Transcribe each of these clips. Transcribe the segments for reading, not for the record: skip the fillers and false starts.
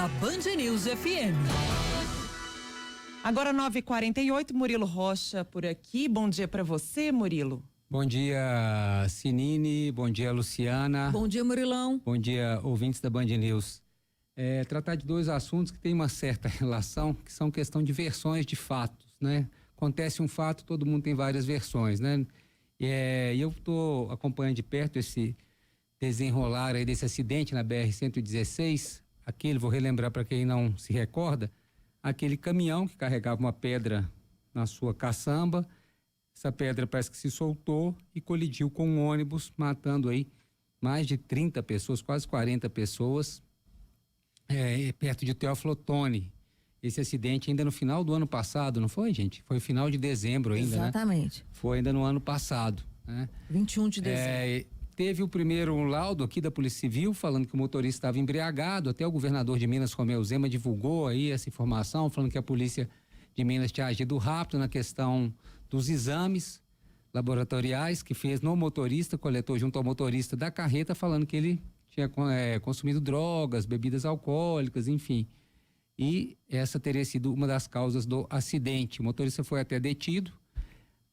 na Band News FM. Agora 9h48, Murilo Rocha por aqui. Bom dia para você, Murilo. Bom dia, Sinine. Bom dia, Luciana. Bom dia, Murilão. Bom dia, ouvintes da Band News. Tratar de dois assuntos que têm uma certa relação, que são questão de versões de fatos, né? Acontece um fato, todo mundo tem várias versões, né? E eu estou acompanhando de perto esse desenrolar aí desse acidente na BR-116, vou relembrar para quem não se recorda, aquele caminhão que carregava uma pedra na sua caçamba, essa pedra parece que se soltou e colidiu com um ônibus, matando aí mais de 30 pessoas, quase 40 pessoas, perto de Teófilo Otoni. Esse acidente ainda no final do ano passado, não foi, gente? Foi final de dezembro ainda, Exatamente. né? Foi ainda no ano passado, né? 21 de dezembro. Teve o primeiro laudo aqui da Polícia Civil falando que o motorista estava embriagado, até o governador de Minas, Romeu Zema, divulgou aí essa informação, falando que a Polícia de Minas tinha agido rápido na questão dos exames laboratoriais que fez no motorista, coletou junto ao motorista da carreta, falando que ele tinha consumido drogas, bebidas alcoólicas, enfim. E essa teria sido uma das causas do acidente. O motorista foi até detido.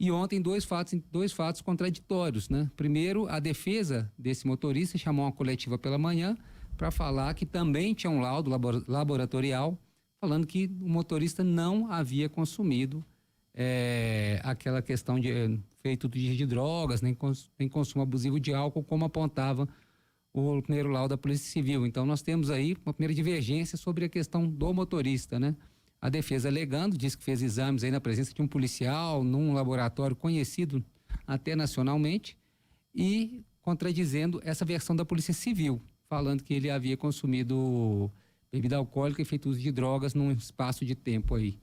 E ontem dois fatos contraditórios, né? Primeiro, a defesa desse motorista chamou uma coletiva pela manhã para falar que também tinha um laudo laboratorial falando que o motorista não havia consumido aquela questão de feito de drogas, nem consumo abusivo de álcool, como apontava o primeiro laudo da Polícia Civil. Então nós temos aí uma primeira divergência sobre a questão do motorista, né? A defesa alegando, diz que fez exames aí na presença de um policial, num laboratório conhecido até nacionalmente, e contradizendo essa versão da Polícia Civil, falando que ele havia consumido bebida alcoólica e feito uso de drogas num espaço de tempo aí,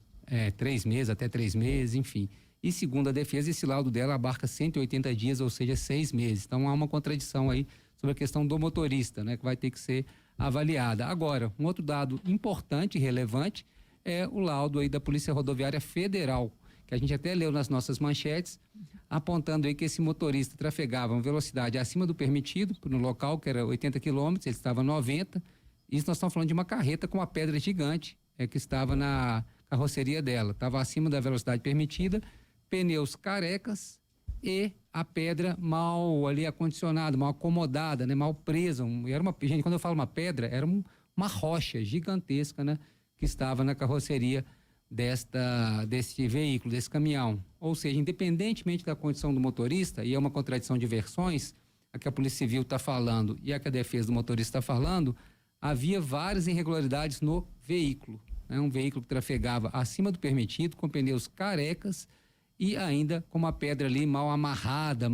3 meses, até 3 meses, enfim. E segundo a defesa, esse laudo dela abarca 180 dias, ou seja, 6 meses. Então há uma contradição aí sobre a questão do motorista, né, que vai ter que ser avaliada. Agora, um outro dado importante e relevante é o laudo aí da Polícia Rodoviária Federal, que a gente até leu nas nossas manchetes, apontando aí que esse motorista trafegava uma velocidade acima do permitido, no local que era 80 quilômetros, ele estava 90. Isso nós estamos falando de uma carreta com uma pedra gigante, que estava na carroceria dela, estava acima da velocidade permitida, pneus carecas e a pedra mal ali acondicionada, mal acomodada, né, mal presa. Gente, quando eu falo uma pedra, era uma rocha gigantesca, né, que estava na carroceria desse veículo, desse caminhão. Ou seja, independentemente da condição do motorista, e é uma contradição de versões, a que a Polícia Civil está falando e a que a defesa do motorista está falando, havia várias irregularidades no veículo, né? Um veículo que trafegava acima do permitido, com pneus carecas e ainda com uma pedra ali mal amarrada,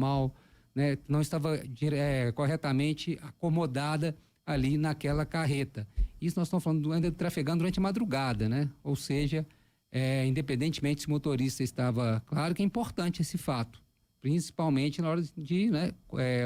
né, não estava corretamente acomodada ali naquela carreta. Isso nós estamos falando ainda de trafegando durante a madrugada, né? Ou seja, independentemente se o motorista estava... Claro que é importante esse fato, principalmente na hora de, né,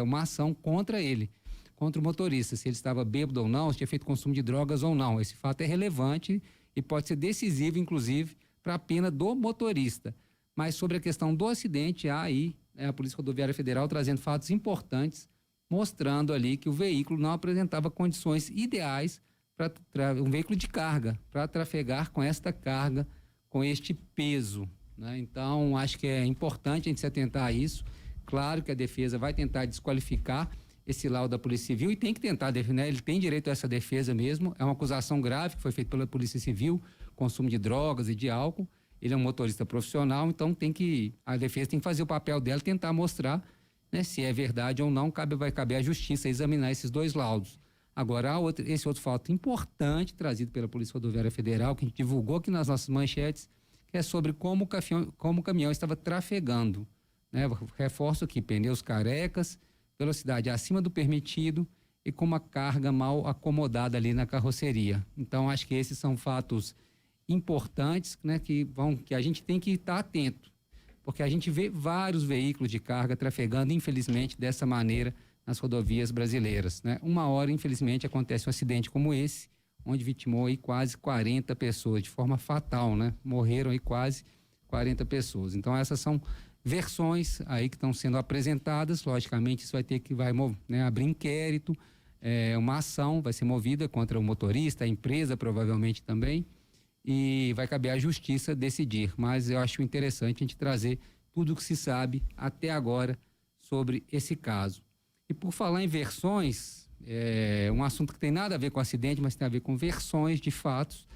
uma ação contra ele, contra o motorista, se ele estava bêbado ou não, se tinha feito consumo de drogas ou não. Esse fato é relevante e pode ser decisivo, inclusive, para a pena do motorista. Mas sobre a questão do acidente, há aí, né, a Polícia Rodoviária Federal trazendo fatos importantes, mostrando ali que o veículo não apresentava condições ideais para um veículo de carga, para trafegar com esta carga, com este peso, né? Então, acho que é importante a gente se atentar a isso. Claro que a defesa vai tentar desqualificar esse laudo da Polícia Civil e tem que tentar, né? Ele tem direito a essa defesa mesmo. É uma acusação grave que foi feita pela Polícia Civil, consumo de drogas e de álcool. Ele é um motorista profissional, então a defesa tem que fazer o papel dela, tentar mostrar, né, se é verdade ou não. Vai caber à justiça examinar esses dois laudos. Agora, esse outro fato importante trazido pela Polícia Rodoviária Federal, que a gente divulgou aqui nas nossas manchetes, que é sobre como o caminhão estava trafegando, né? Reforço aqui, pneus carecas, velocidade acima do permitido e com uma carga mal acomodada ali na carroceria. Então, acho que esses são fatos importantes, né, que a gente tem que estar atento, porque a gente vê vários veículos de carga trafegando, infelizmente, dessa maneira nas rodovias brasileiras, né? Uma hora, infelizmente, acontece um acidente como esse, onde vitimou aí quase 40 pessoas, de forma fatal, né? Morreram aí quase 40 pessoas. Então, essas são versões aí que estão sendo apresentadas. Logicamente, isso vai abrir inquérito, uma ação, vai ser movida contra o motorista, a empresa provavelmente também, e vai caber à justiça decidir. Mas eu acho interessante a gente trazer tudo o que se sabe até agora sobre esse caso. E por falar em versões, um assunto que tem nada a ver com acidente, mas tem a ver com versões de fatos.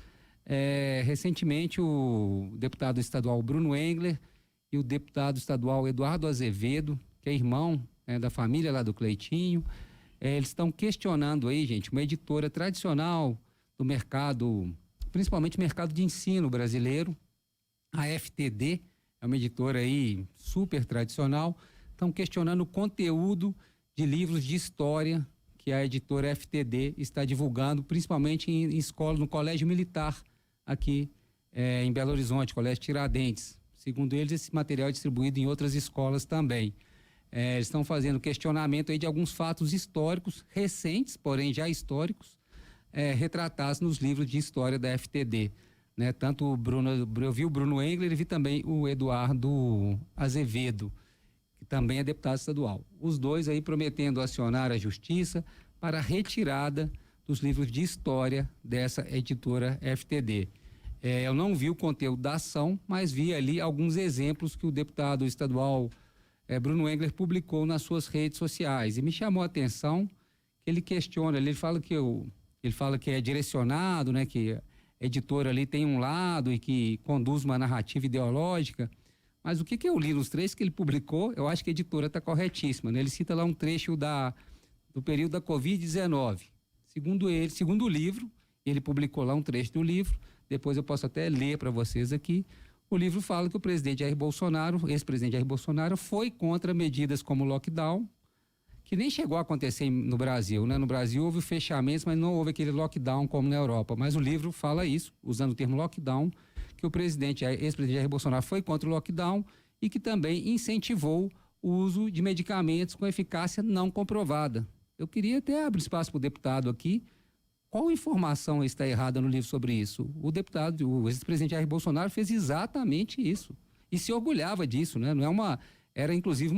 Recentemente, o deputado estadual Bruno Engler e o deputado estadual Eduardo Azevedo, que é irmão da família lá do Cleitinho, eles estão questionando aí, gente, uma editora tradicional do mercado, principalmente mercado de ensino brasileiro, a FTD, é uma editora aí super tradicional, estão questionando o conteúdo de livros de história que a editora FTD está divulgando, principalmente em escola, no Colégio Militar, aqui em Belo Horizonte, Colégio Tiradentes. Segundo eles, esse material é distribuído em outras escolas também. Eles estão fazendo questionamento aí de alguns fatos históricos, recentes, porém já históricos, retratados nos livros de história da FTD. Tanto eu vi o Bruno Engler e vi também o Eduardo Azevedo, que também é deputado estadual. Os dois aí prometendo acionar a justiça para a retirada dos livros de história dessa editora FTD. Eu não vi o conteúdo da ação, mas vi ali alguns exemplos que o deputado estadual Bruno Engler publicou nas suas redes sociais. E me chamou a atenção que ele questiona, ele fala que é direcionado, que a editora ali tem um lado e que conduz uma narrativa ideológica. Mas o que eu li nos trechos que ele publicou, eu acho que a editora está corretíssima. Ele cita lá um trecho do período da Covid-19. Segundo o livro, ele publicou lá um trecho do livro, depois eu posso até ler para vocês aqui. O livro fala que o presidente Jair Bolsonaro, ex-presidente Jair Bolsonaro, foi contra medidas como lockdown, que nem chegou a acontecer no Brasil, No Brasil houve fechamentos, mas não houve aquele lockdown como na Europa. Mas o livro fala isso, usando o termo lockdown, que o ex-presidente Jair Bolsonaro foi contra o lockdown e que também incentivou o uso de medicamentos com eficácia não comprovada. Eu queria até abrir espaço para o deputado aqui. Qual informação está errada no livro sobre isso? O ex-presidente Jair Bolsonaro fez exatamente isso e se orgulhava disso, Era inclusive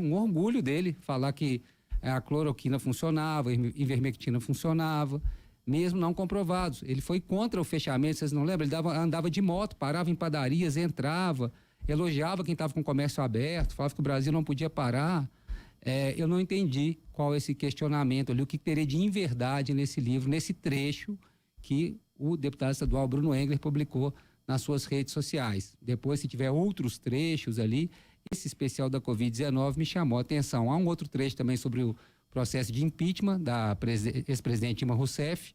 um orgulho dele falar que a cloroquina funcionava, a ivermectina funcionava, mesmo não comprovados. Ele foi contra o fechamento, vocês não lembram? Ele andava de moto, parava em padarias, entrava, elogiava quem estava com o comércio aberto, falava que o Brasil não podia parar. Eu não entendi qual é esse questionamento ali, o que teria de inverdade nesse livro, nesse trecho que o deputado estadual Bruno Engler publicou nas suas redes sociais. Depois, se tiver outros trechos ali, esse especial da Covid-19 me chamou a atenção. Há um outro trecho também sobre o processo de impeachment da ex-presidente Dilma Rousseff,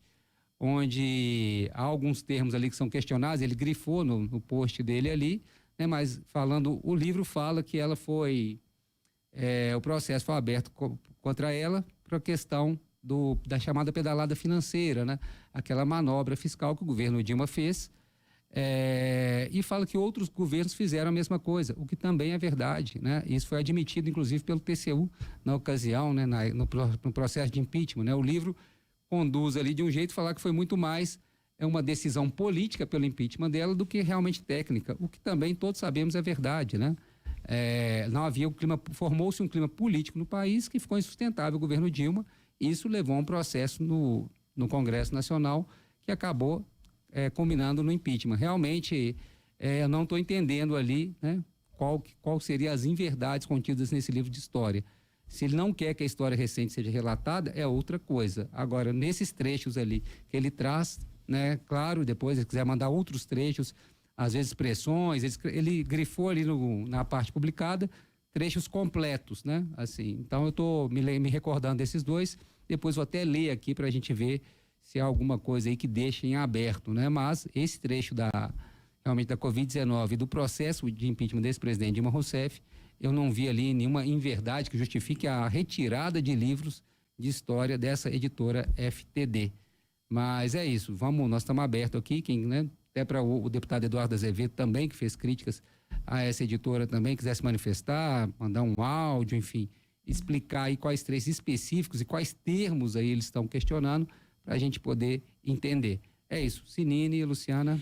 onde há alguns termos ali que são questionados, ele grifou no post dele ali, mas o livro fala que ela foi... o processo foi aberto contra ela por a questão da chamada pedalada financeira, aquela manobra fiscal que o governo Dilma fez, e fala que outros governos fizeram a mesma coisa, o que também é verdade, Isso foi admitido, inclusive, pelo TCU na ocasião, no processo de impeachment, O livro conduz ali de um jeito falar que foi muito mais uma decisão política pelo impeachment dela do que realmente técnica, o que também todos sabemos é verdade, Não havia formou-se um clima político no país que ficou insustentável o governo Dilma, e isso levou a um processo no Congresso Nacional que acabou culminando no impeachment. Realmente, eu não estou entendendo ali, qual seriam as inverdades contidas nesse livro de história. Se ele não quer que a história recente seja relatada, é outra coisa. Agora, nesses trechos ali que ele traz, claro, depois se quiser mandar outros trechos, às vezes expressões, ele grifou ali na parte publicada trechos completos, Assim, então eu estou me recordando desses dois, depois vou até ler aqui para a gente ver se há alguma coisa aí que deixa em aberto, Mas esse trecho realmente da Covid-19 e do processo de impeachment desse presidente Dilma Rousseff, eu não vi ali nenhuma inverdade que justifique a retirada de livros de história dessa editora FTD. Mas é isso, nós estamos abertos aqui, até para o deputado Eduardo Azevedo também, que fez críticas a essa editora também, quiser se manifestar, mandar um áudio, enfim, explicar aí quais trechos específicos e quais termos aí eles estão questionando, para a gente poder entender. É isso, Sinine e Luciana.